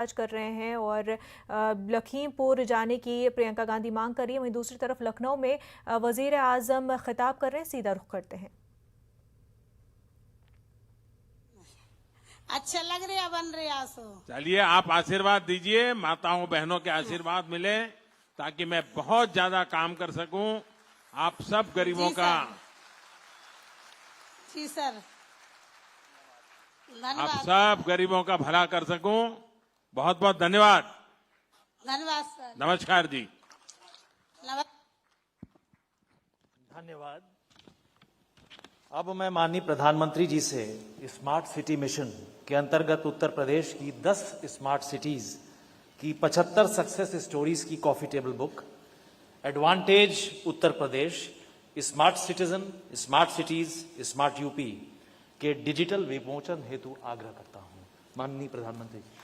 कर रहे हैं और लखीमपुर जाने की प्रियंका गांधी मांग कर रही है। वहीं दूसरी तरफ लखनऊ में वजीर आजम खिताब कर रहे हैं। सीधा रुख करते हैं। अच्छा लग रहा बन रहा सो। चलिए आप आशीर्वाद दीजिए, माताओं बहनों के आशीर्वाद मिले ताकि मैं बहुत ज्यादा काम कर सकूं। आप सब गरीबों का जी सर, आप धन्यवाद। सब गरीबों का भला कर सकूं। बहुत बहुत धन्यवाद। धन्यवाद सर। नमस्कार जी। धन्यवाद। अब मैं माननीय प्रधानमंत्री जी से स्मार्ट सिटी मिशन के अंतर्गत उत्तर प्रदेश की 10 स्मार्ट सिटीज की 75 सक्सेस स्टोरीज की coffee table book advantage Uttar Pradesh, smart citizen, smart cities, smart UP के डिजिटल विमोचन हेतु आग्रह करता हूं। माननीय प्रधानमंत्री जी।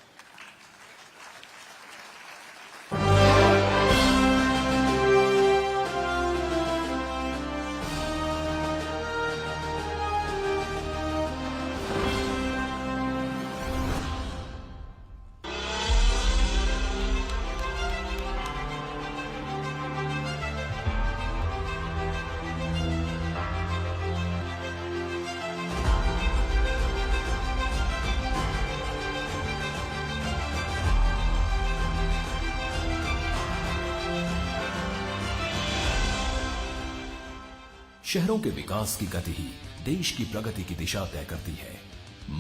शहरों के विकास की गति ही देश की प्रगति की दिशा तय करती है।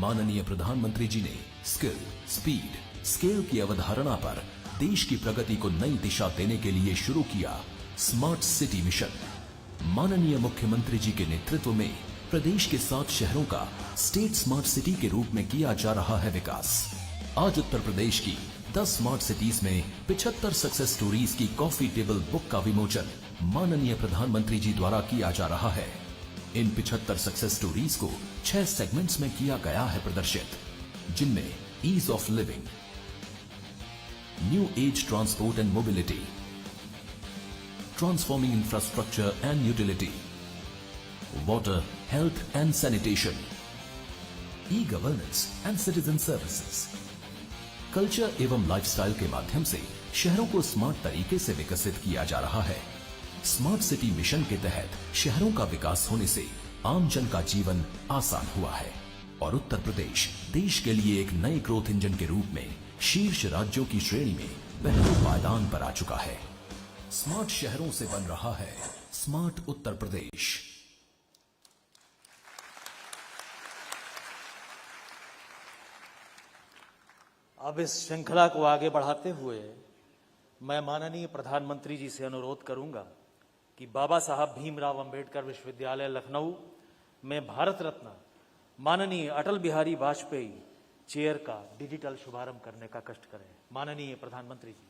माननीय प्रधानमंत्री जी ने स्किल, स्पीड, स्केल की अवधारणा पर देश की प्रगति को नई दिशा देने के लिए शुरू किया स्मार्ट सिटी मिशन। माननीय मुख्यमंत्री जी के नेतृत्व में प्रदेश के 7 शहरों का स्टेट स्मार्ट सिटी के रूप में किया जा रहा है विकास। आज उत्तर प्रदेश की 10 स्मार्ट सिटीज में 75 सक्सेस स्टोरीज की कॉफी टेबल बुक का विमोचन माननीय प्रधानमंत्री जी द्वारा किया जा रहा है। इन 75 सक्सेस स्टोरीज को 6 सेगमेंट्स में किया गया है प्रदर्शित, जिनमें ease of living, new age transport and mobility, transforming infrastructure and utility, water, health and sanitation, e governance and citizen services. Culture एवं लाइफस्टाइल के माध्यम से शहरों को स्मार्ट तरीके से विकसित किया जा रहा है। स्मार्ट सिटी मिशन के तहत शहरों का विकास होने से आम जन का जीवन आसान हुआ है और उत्तर प्रदेश देश के लिए एक नए ग्रोथ इंजन के रूप में शीर्ष राज्यों की श्रेणी में पहले पायदान पर आ चुका है। स्मार्ट शहरों से बन रहा है स्मार्ट उत्तर प्रदेश। अब इस श्रृंखला को आगे बढ़ाते हुए मैं माननीय प्रधानमंत्री जी से अनुरोध करूंगा कि बाबा साहब भीमराव अंबेडकर विश्वविद्यालय लखनऊ में भारत रत्न माननीय अटल बिहारी वाजपेयी चेयर का डिजिटल शुभारंभ करने का कष्ट करें। माननीय प्रधानमंत्री जी।